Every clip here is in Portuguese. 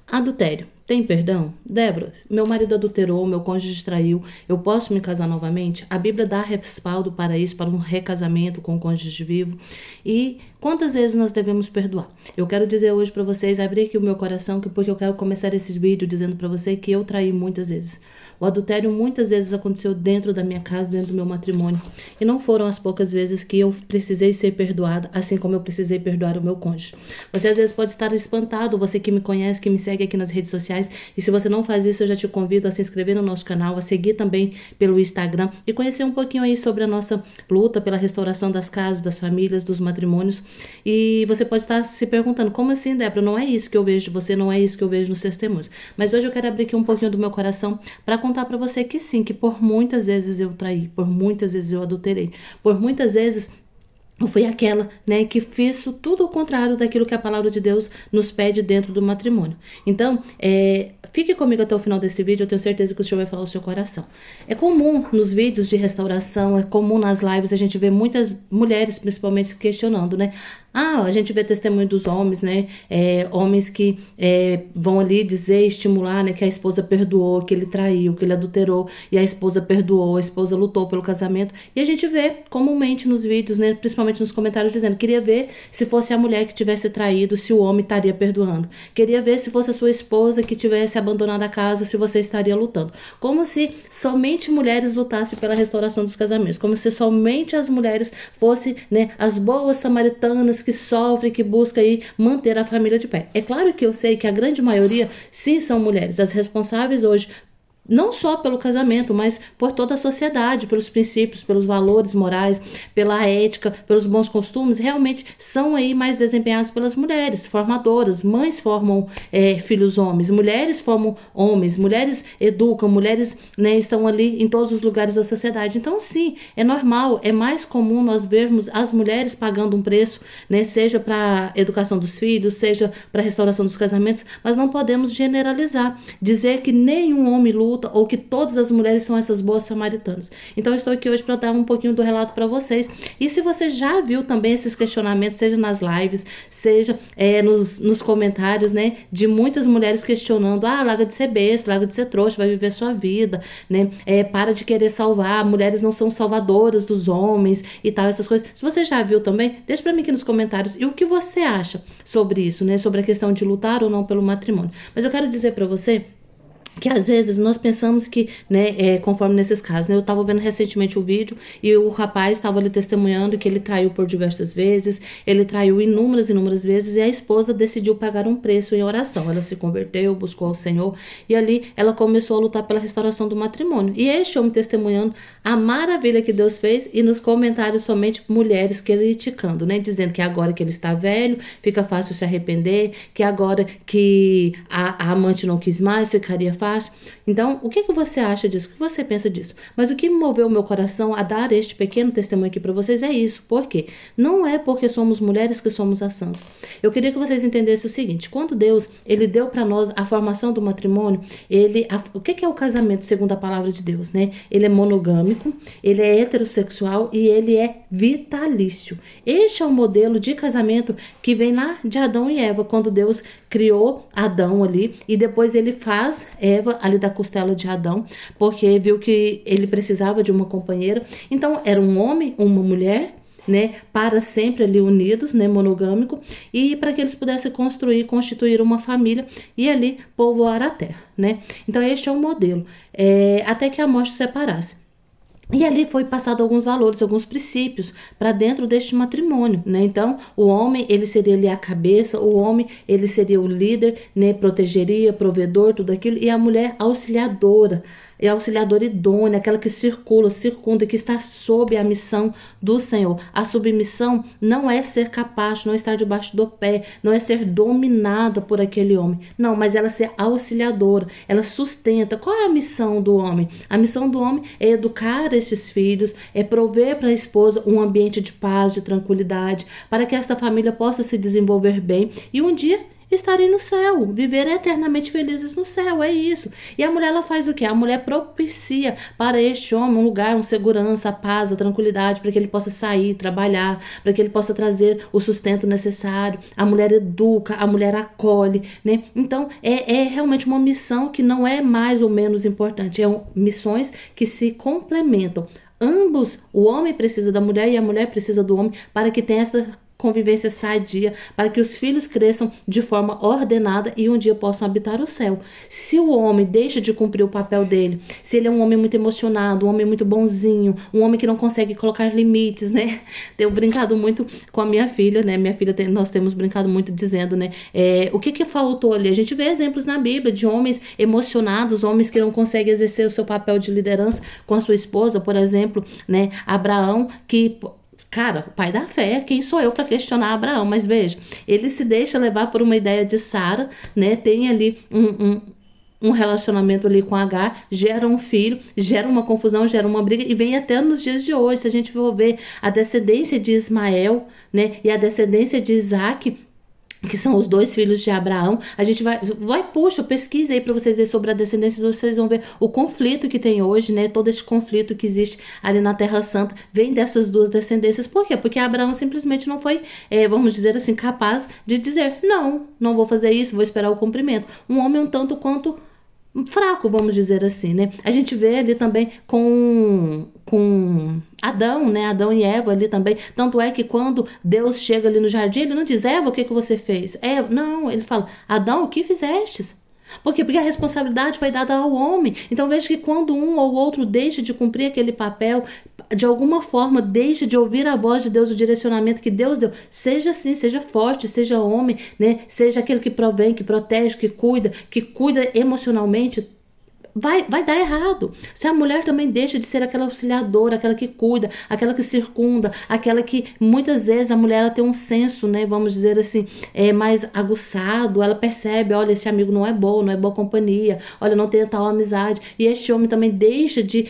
Adultério. Tem perdão? Débora, meu marido adulterou, meu cônjuge traiu, eu posso me casar novamente? A Bíblia dá respaldo para isso, para um recasamento com o cônjuge vivo. E quantas vezes nós devemos perdoar? Eu quero dizer hoje para vocês, abrir aqui o meu coração, porque eu quero começar esse vídeo dizendo para você que eu traí muitas vezes. O adultério muitas vezes aconteceu dentro da minha casa, dentro do meu matrimônio. E não foram as poucas vezes que eu precisei ser perdoada, assim como eu precisei perdoar o meu cônjuge. Você às vezes pode estar espantado, você que me conhece, que me segue aqui nas redes sociais. E se você não faz isso, eu já te convido a se inscrever no nosso canal, a seguir também pelo Instagram e conhecer um pouquinho aí sobre a nossa luta pela restauração das casas, das famílias, dos matrimônios. E você pode estar se perguntando, como assim, Débora? Não é isso que eu vejo de você, não é isso que eu vejo nos testemunhos. Mas hoje eu quero abrir aqui um pouquinho do meu coração para contar para você que sim, que por muitas vezes eu traí, por muitas vezes eu adulterei, por muitas vezes eu fui aquela, né, que fiz tudo o contrário daquilo que a palavra de Deus nos pede dentro do matrimônio. Então, fique comigo até o final desse vídeo, eu tenho certeza que o Senhor vai falar o seu coração. É comum nos vídeos de restauração, é comum nas lives, a gente vê muitas mulheres, principalmente, questionando, né? A gente vê testemunho dos homens, né? Homens que vão ali dizer, estimular, né? Que a esposa perdoou, que ele traiu, que ele adulterou, e a esposa perdoou, a esposa lutou pelo casamento. E a gente vê comumente nos vídeos, né? Principalmente nos comentários, dizendo, queria ver se fosse a mulher que tivesse traído, se o homem estaria perdoando. Queria ver se fosse a sua esposa que tivesse abandonado a casa, se você estaria lutando. Como se somente mulheres lutassem pela restauração dos casamentos. Como se somente as mulheres fossem, né, as boas samaritanas que sofrem, que buscam aí manter a família de pé. É claro que eu sei que a grande maioria, sim, são mulheres. As responsáveis hoje, não só pelo casamento, mas por toda a sociedade, pelos princípios, pelos valores morais, pela ética, pelos bons costumes, realmente são aí mais desempenhados pelas mulheres, formadoras. Mães formam filhos homens, mulheres formam homens, mulheres educam, mulheres, né, estão ali em todos os lugares da sociedade. Então, sim, é normal, é mais comum nós vermos as mulheres pagando um preço, né, seja para a educação dos filhos, seja para a restauração dos casamentos, mas não podemos generalizar, dizer que nenhum homem luta ou que todas as mulheres são essas boas samaritanas. Então eu estou aqui hoje para dar um pouquinho do relato para vocês. E se você já viu também esses questionamentos, seja nas lives, seja nos comentários, né, de muitas mulheres questionando, larga de ser besta, larga de ser trouxa, vai viver sua vida, né, para de querer salvar, mulheres não são salvadoras dos homens e tal, essas coisas. Se você já viu também, deixa para mim aqui nos comentários e o que você acha sobre isso, né, sobre a questão de lutar ou não pelo matrimônio. Mas eu quero dizer para você que às vezes nós pensamos que, né, conforme nesses casos, né, eu estava vendo recentemente o vídeo e o rapaz estava ali testemunhando que ele traiu por diversas vezes, ele traiu inúmeras vezes e a esposa decidiu pagar um preço em oração. Ela se converteu, buscou ao Senhor e ali ela começou a lutar pela restauração do matrimônio. E este homem testemunhando a maravilha que Deus fez e nos comentários somente mulheres criticando, né, dizendo que agora que ele está velho, fica fácil se arrepender, que agora que a amante não quis mais, ficaria fácil. Então, o que você acha disso? O que você pensa disso? Mas o que me moveu o meu coração a dar este pequeno testemunho aqui para vocês é isso. Por quê? Não é porque somos mulheres que somos as sãs. Eu queria que vocês entendessem o seguinte: quando Deus, ele deu para nós a formação do matrimônio, o que é o casamento segundo a palavra de Deus, né? Ele é monogâmico, ele é heterossexual e ele é vitalício. Este é o modelo de casamento que vem lá de Adão e Eva, quando Deus criou Adão ali e depois ele faz Eva ali da costela de Adão, porque viu que ele precisava de uma companheira. Então era um homem, uma mulher, né, para sempre ali unidos, né, monogâmico, e para que eles pudessem constituir uma família e ali povoar a terra, né? Então este é o modelo, até que a morte separasse. E ali foi passado alguns valores, alguns princípios para dentro deste matrimônio, né? Então, o homem, ele seria ali a cabeça, o homem, ele seria o líder, né? Protegeria, provedor, tudo aquilo, e a mulher auxiliadora, é a auxiliadora idônea, aquela que circunda, que está sob a missão do Senhor. A submissão não é ser capaz, não é estar debaixo do pé, não é ser dominada por aquele homem. Não, mas ela ser auxiliadora, ela sustenta. Qual é a missão do homem? A missão do homem é educar esses filhos, é prover para a esposa um ambiente de paz, de tranquilidade, para que esta família possa se desenvolver bem e um dia estarem no céu, viver eternamente felizes no céu, é isso. E a mulher, ela faz o quê? A mulher propicia para este homem um lugar, uma segurança, a paz, a tranquilidade, para que ele possa sair, trabalhar, para que ele possa trazer o sustento necessário. A mulher educa, a mulher acolhe, né? Então, é realmente uma missão que não é mais ou menos importante, missões que se complementam. Ambos, o homem precisa da mulher e a mulher precisa do homem para que tenha essa convivência sadia, para que os filhos cresçam de forma ordenada e um dia possam habitar o céu. Se o homem deixa de cumprir o papel dele, se ele é um homem muito emocionado, um homem muito bonzinho, um homem que não consegue colocar limites, né? Tenho brincado muito com a minha filha, né? Nós temos brincado muito dizendo, né? O que faltou ali? A gente vê exemplos na Bíblia de homens emocionados, homens que não conseguem exercer o seu papel de liderança com a sua esposa, por exemplo, né? Abraão, que... Cara, o pai da fé, quem sou eu para questionar Abraão? Mas veja, ele se deixa levar por uma ideia de Sara, né? Tem ali um relacionamento ali com Agar, gera um filho, gera uma confusão, gera uma briga e vem até nos dias de hoje. Se a gente for ver a descendência de Ismael, né? E a descendência de Isaac, que são os dois filhos de Abraão, a gente puxa, pesquisa aí para vocês verem sobre a descendência, vocês vão ver o conflito que tem hoje, né? Todo esse conflito que existe ali na Terra Santa vem dessas duas descendências. Por quê? Porque Abraão simplesmente não foi, vamos dizer assim, capaz de dizer, não vou fazer isso, vou esperar o cumprimento. Um homem um tanto quanto fraco, vamos dizer assim, né? A gente vê ali também com Adão, né? Adão e Eva ali também. Tanto é que quando Deus chega ali no jardim, ele não diz, Eva, o que você fez? Não, ele fala, Adão, o que fizestes? Por quê? Porque a responsabilidade foi dada ao homem. Então veja que quando um ou outro deixa de cumprir aquele papel, de alguma forma deixa de ouvir a voz de Deus, o direcionamento que Deus deu, seja assim, seja forte, seja homem, né? Seja aquele que provém, que protege, que cuida emocionalmente, vai dar errado. Se a mulher também deixa de ser aquela auxiliadora, aquela que cuida, aquela que circunda, aquela que muitas vezes a mulher ela tem um senso, né, vamos dizer assim, mais aguçado, ela percebe, olha, esse amigo não é boa companhia, olha, não tem tal amizade, e este homem também deixa de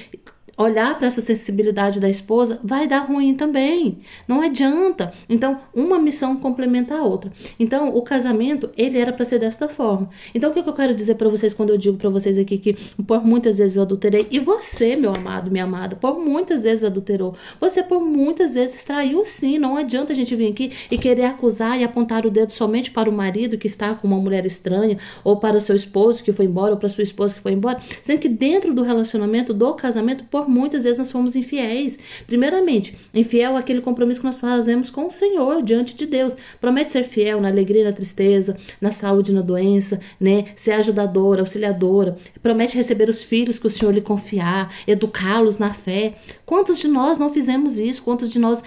olhar para essa sensibilidade da esposa, vai dar ruim também. Não adianta. Então, uma missão complementa a outra. Então, o casamento, ele era para ser desta forma. Então, o que eu quero dizer para vocês quando eu digo para vocês aqui que por muitas vezes eu adulterei, e você, meu amado, minha amada, por muitas vezes adulterou. Você por muitas vezes traiu sim. Não adianta a gente vir aqui e querer acusar e apontar o dedo somente para o marido que está com uma mulher estranha, ou para o seu esposo que foi embora, ou para a sua esposa que foi embora, sendo que dentro do relacionamento, do casamento, por muitas vezes nós fomos infiéis. Primeiramente, infiel é aquele compromisso que nós fazemos com o Senhor, diante de Deus. Promete ser fiel na alegria e na tristeza, na saúde e na doença, né? Ser ajudadora, auxiliadora. Promete receber os filhos que o Senhor lhe confiar, educá-los na fé. Quantos de nós não fizemos isso? Quantos de nós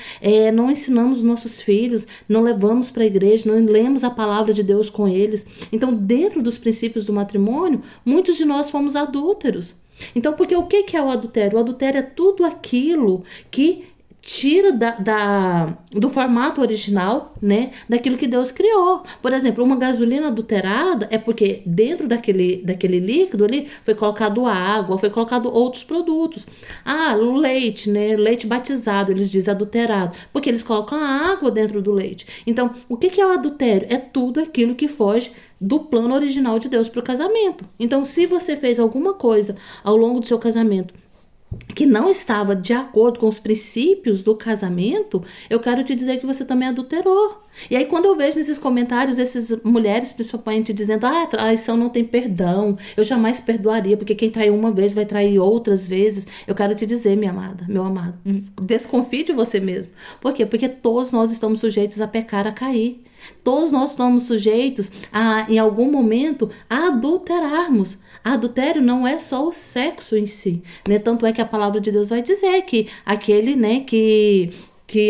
não ensinamos os nossos filhos, não levamos para a igreja, não lemos a palavra de Deus com eles? Então, dentro dos princípios do matrimônio, muitos de nós fomos adúlteros. Então, porque o que é o adultério? O adultério é tudo aquilo que tira do formato original, né, daquilo que Deus criou. Por exemplo, uma gasolina adulterada é porque dentro daquele líquido ali foi colocado água, foi colocado outros produtos. O leite, né, leite batizado, eles dizem adulterado, porque eles colocam a água dentro do leite. Então, o que é o adultério? É tudo aquilo que foge do plano original de Deus para o casamento. Então, se você fez alguma coisa ao longo do seu casamento que não estava de acordo com os princípios do casamento, eu quero te dizer que você também adulterou. E aí quando eu vejo nesses comentários essas mulheres principalmente dizendo, a traição não tem perdão, eu jamais perdoaria, porque quem traiu uma vez vai trair outras vezes, eu quero te dizer, minha amada, meu amado, desconfie de você mesmo. Por quê? Porque todos nós estamos sujeitos a pecar, a cair. Todos nós estamos sujeitos em algum momento, a adulterarmos. Adultério não é só o sexo em si, né? Tanto é que a palavra de Deus vai dizer que aquele, né, que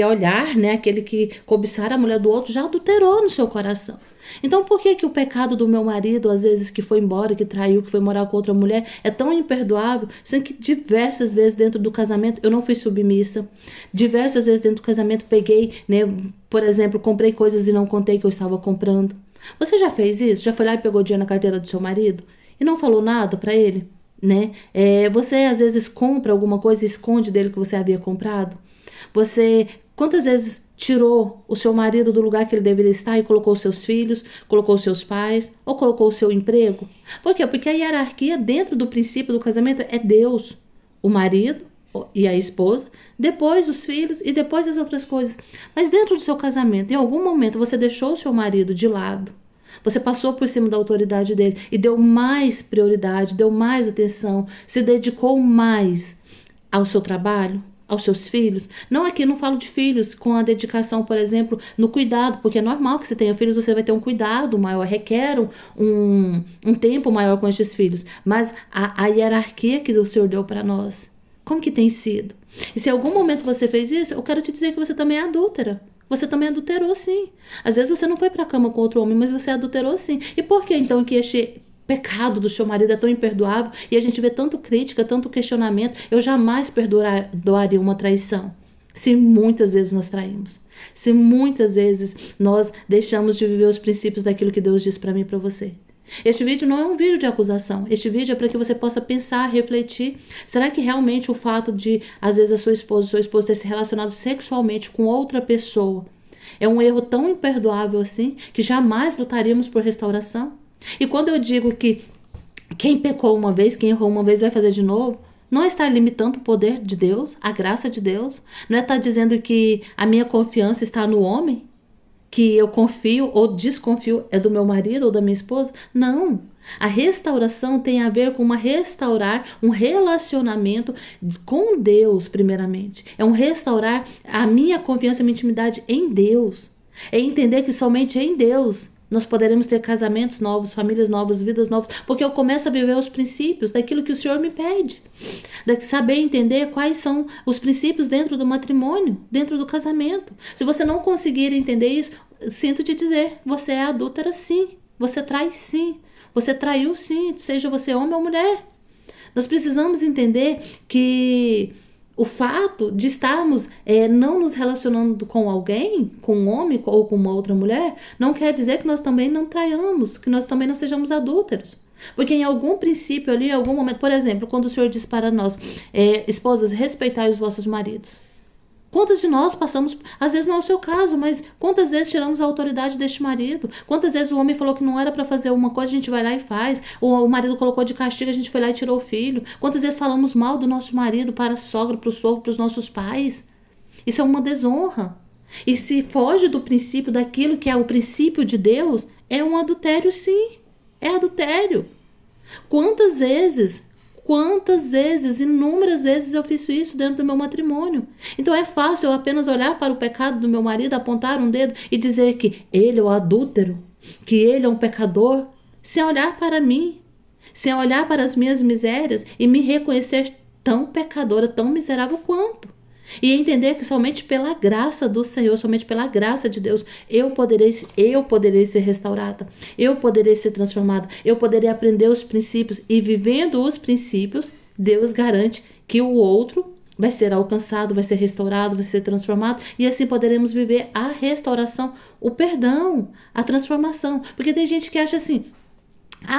olhar, né, aquele que cobiçar a mulher do outro já adulterou no seu coração. Então, por que o pecado do meu marido, às vezes que foi embora, que traiu, que foi morar com outra mulher, é tão imperdoável, sendo que diversas vezes dentro do casamento eu não fui submissa, diversas vezes dentro do casamento peguei, né, por exemplo, comprei coisas e não contei que eu estava comprando. Você já fez isso? Já foi lá e pegou dinheiro na carteira do seu marido e não falou nada para ele, né? Você às vezes compra alguma coisa e esconde dele que você havia comprado. Você Quantas vezes tirou o seu marido do lugar que ele deveria estar e colocou seus filhos, colocou seus pais, ou colocou o seu emprego? Por quê? Porque a hierarquia dentro do princípio do casamento é Deus, o marido e a esposa, depois os filhos e depois as outras coisas. Mas dentro do seu casamento, em algum momento você deixou o seu marido de lado. Você passou por cima da autoridade dele e deu mais prioridade, deu mais atenção, se dedicou mais ao seu trabalho, aos seus filhos. Não, aqui não falo de filhos com a dedicação, por exemplo, no cuidado, porque é normal que você tenha filhos, você vai ter um cuidado maior, requer um tempo maior com esses filhos. Mas a hierarquia que o Senhor deu para nós, como que tem sido? E se em algum momento você fez isso, eu quero te dizer que você também é adúltera. Você também adulterou, sim. Às vezes você não foi para a cama com outro homem, mas você adulterou, sim. E por que então que este pecado do seu marido é tão imperdoável e a gente vê tanto crítica, tanto questionamento? Eu jamais perdoaria uma traição. Se muitas vezes nós traímos, se muitas vezes nós deixamos de viver os princípios daquilo que Deus diz para mim e para você. Este vídeo não é um vídeo de acusação. Este vídeo é para que você possa pensar, refletir. Será que realmente o fato de, às vezes, a sua esposa, o seu esposo ter se relacionado sexualmente com outra pessoa é um erro tão imperdoável assim que jamais lutaríamos por restauração? E quando eu digo que quem pecou uma vez, quem errou uma vez vai fazer de novo, não é estar limitando o poder de Deus, a graça de Deus. Não é estar dizendo que a minha confiança está no homem, que eu confio ou desconfio é do meu marido ou da minha esposa. Não. A restauração tem a ver com restaurar um relacionamento com Deus, primeiramente. É um restaurar a minha confiança e a minha intimidade em Deus. É entender que somente em Deus nós poderemos ter casamentos novos, famílias novas, vidas novas, porque eu começo a viver os princípios daquilo que o Senhor me pede. De saber entender quais são os princípios dentro do matrimônio, dentro do casamento. Se você não conseguir entender isso, sinto te dizer, você é adúltera sim, você trai sim, você traiu sim, seja você homem ou mulher. Nós precisamos entender que o fato de estarmos não nos relacionando com alguém, com um homem ou com uma outra mulher, não quer dizer que nós também não traiamos, que nós também não sejamos adúlteros. Porque em algum princípio ali, em algum momento, por exemplo, quando o Senhor diz para nós, esposas, respeitai os vossos maridos. Quantas de nós passamos, às vezes não é o seu caso, mas quantas vezes tiramos a autoridade deste marido? Quantas vezes o homem falou que não era para fazer uma coisa, a gente vai lá e faz. Ou o marido colocou de castigo, a gente foi lá e tirou o filho. Quantas vezes falamos mal do nosso marido para a sogra, para o sogro, para os nossos pais? Isso é uma desonra. E se foge do princípio daquilo que é o princípio de Deus, é um adultério, sim. É adultério. Quantas vezes, inúmeras vezes eu fiz isso dentro do meu matrimônio. Então é fácil eu apenas olhar para o pecado do meu marido, apontar um dedo e dizer que ele é o adúltero, que ele é um pecador, sem olhar para mim, sem olhar para as minhas misérias e me reconhecer tão pecadora, tão miserável quanto. E entender que somente pela graça do Senhor, somente pela graça de Deus, eu poderei ser restaurada, eu poderei ser transformada, eu poderei aprender os princípios e vivendo os princípios, Deus garante que o outro vai ser alcançado, vai ser restaurado, vai ser transformado e assim poderemos viver a restauração, o perdão, a transformação. Porque tem gente que acha assim,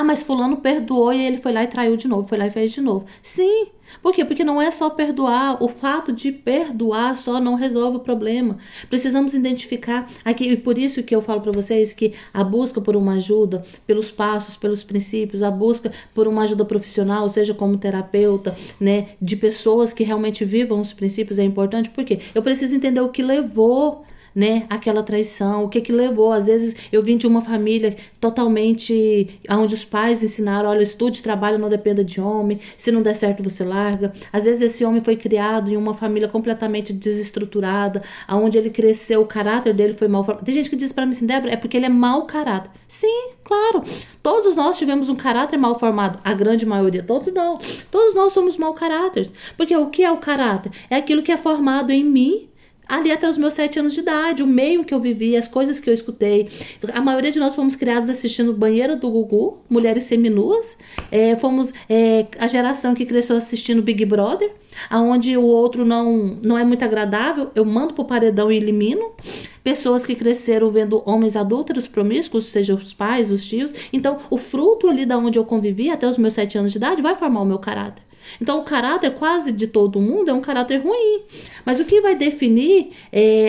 mas fulano perdoou e ele foi lá e traiu de novo, foi lá e fez de novo. Sim, por quê? Porque não é só perdoar, o fato de perdoar só não resolve o problema. Precisamos identificar aqui, e por isso que eu falo para vocês que a busca por uma ajuda, pelos passos, pelos princípios, a busca por uma ajuda profissional, seja como terapeuta, né, de pessoas que realmente vivam os princípios é importante, porque eu preciso entender o que levou, né, aquela traição, o que levou. Às vezes eu vim de uma família totalmente onde os pais ensinaram, olha, estude, trabalhe, não dependa de homem, se não der certo você larga. Às vezes esse homem foi criado em uma família completamente desestruturada, onde ele cresceu, o caráter dele foi mal formado. Tem gente que diz pra mim assim, Débora, é porque ele é mau caráter. Sim, claro, todos nós tivemos um caráter mal formado, a grande maioria, todos nós somos mau caráteres, porque o que é o caráter? É aquilo que é formado em mim, ali até os meus 7 anos de idade, o meio que eu vivi, as coisas que eu escutei. A maioria de nós fomos criados assistindo Banheira do Gugu, Mulheres Seminuas. Fomos a geração que cresceu assistindo Big Brother, onde o outro não é muito agradável, eu mando pro paredão e elimino. Pessoas que cresceram vendo homens adúlteros, promíscuos, seja os pais, os tios. Então, o fruto ali da onde eu convivi até os meus 7 anos de idade vai formar o meu caráter. Então, o caráter quase de todo mundo é um caráter ruim. Mas o que vai definir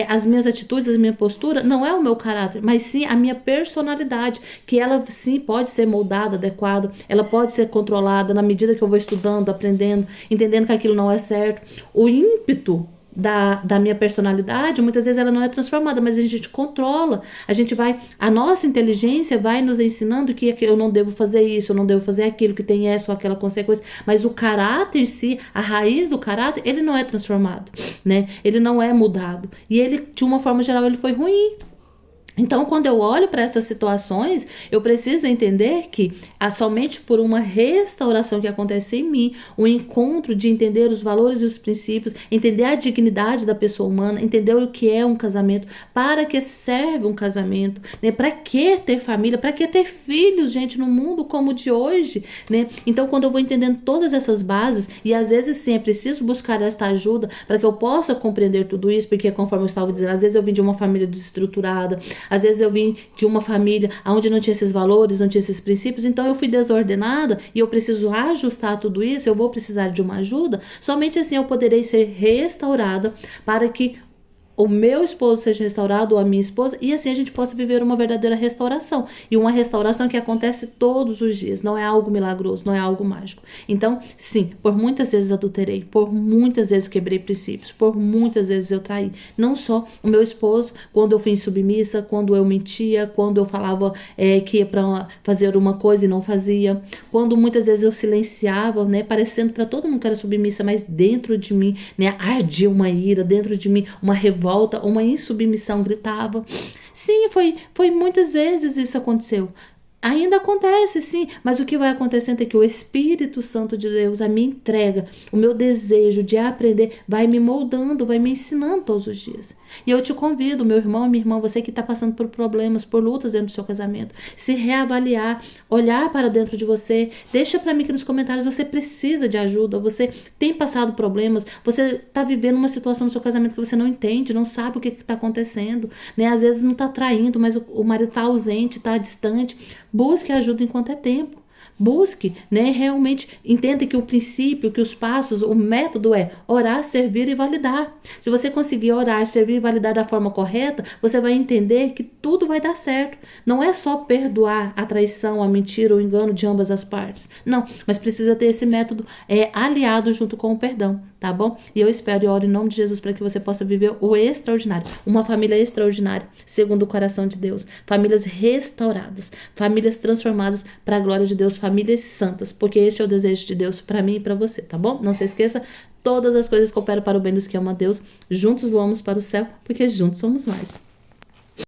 as minhas atitudes, a minha postura, não é o meu caráter, mas sim a minha personalidade, que ela sim pode ser moldada, adequada, ela pode ser controlada na medida que eu vou estudando, aprendendo, entendendo que aquilo não é certo. O ímpeto da minha personalidade, muitas vezes ela não é transformada, mas a gente controla, a nossa inteligência vai nos ensinando que eu não devo fazer isso, eu não devo fazer aquilo, que tem essa ou aquela consequência, mas o caráter em si, a raiz do caráter, ele não é transformado, né? Ele não é mudado, e ele, de uma forma geral, ele foi ruim. Então, quando eu olho para essas situações, eu preciso entender que somente por uma restauração que acontece em mim, o encontro de entender os valores e os princípios, entender a dignidade da pessoa humana, entender o que é um casamento, para que serve um casamento, né? Para que ter família, para que ter filhos, gente, no mundo como o de hoje, né? Então, quando eu vou entendendo todas essas bases, e às vezes sim, é preciso buscar esta ajuda para que eu possa compreender tudo isso, porque conforme eu estava dizendo, às vezes eu vim de uma família desestruturada, às vezes eu vim de uma família onde não tinha esses valores, não tinha esses princípios, então eu fui desordenada e eu preciso ajustar tudo isso, eu vou precisar de uma ajuda. Somente assim eu poderei ser restaurada para que o meu esposo seja restaurado ou a minha esposa, e assim a gente possa viver uma verdadeira restauração, e uma restauração que acontece todos os dias, não é algo milagroso, não é algo mágico. Então, sim, por muitas vezes adulterei, por muitas vezes quebrei princípios, por muitas vezes eu traí, não só o meu esposo, quando eu fui insubmissa, quando eu mentia, quando eu falava que ia para fazer uma coisa e não fazia, quando muitas vezes eu silenciava, né, parecendo para todo mundo que era submissa, mas dentro de mim, né, ardia uma ira, dentro de mim uma revolta, uma insubmissão gritava. Sim, foi muitas vezes isso aconteceu. Ainda acontece, sim, mas o que vai acontecendo é que o Espírito Santo de Deus, a minha entrega, o meu desejo de aprender, vai me moldando, vai me ensinando todos os dias. E eu te convido, meu irmão, minha irmã, você que está passando por problemas, por lutas dentro do seu casamento, se reavaliar, olhar para dentro de você, deixa para mim que nos comentários você precisa de ajuda, você tem passado problemas, você está vivendo uma situação no seu casamento que você não entende, não sabe o que está acontecendo, né? Às vezes não está traindo, mas o marido está ausente, está distante. Busque ajuda enquanto é tempo. Busque, né? Realmente entenda que o princípio, que os passos, o método é orar, servir e validar. Se você conseguir orar, servir e validar da forma correta, você vai entender que tudo vai dar certo. Não é só perdoar a traição, a mentira, o engano de ambas as partes. Não, mas precisa ter esse método aliado junto com o perdão, tá bom? E eu espero e oro em nome de Jesus para que você possa viver o extraordinário, uma família extraordinária, segundo o coração de Deus, famílias restauradas, famílias transformadas para a glória de Deus, famílias santas, porque este é o desejo de Deus para mim e para você, tá bom? Não se esqueça, todas as coisas cooperam para o bem dos que amam a Deus, juntos voamos para o céu, porque juntos somos mais.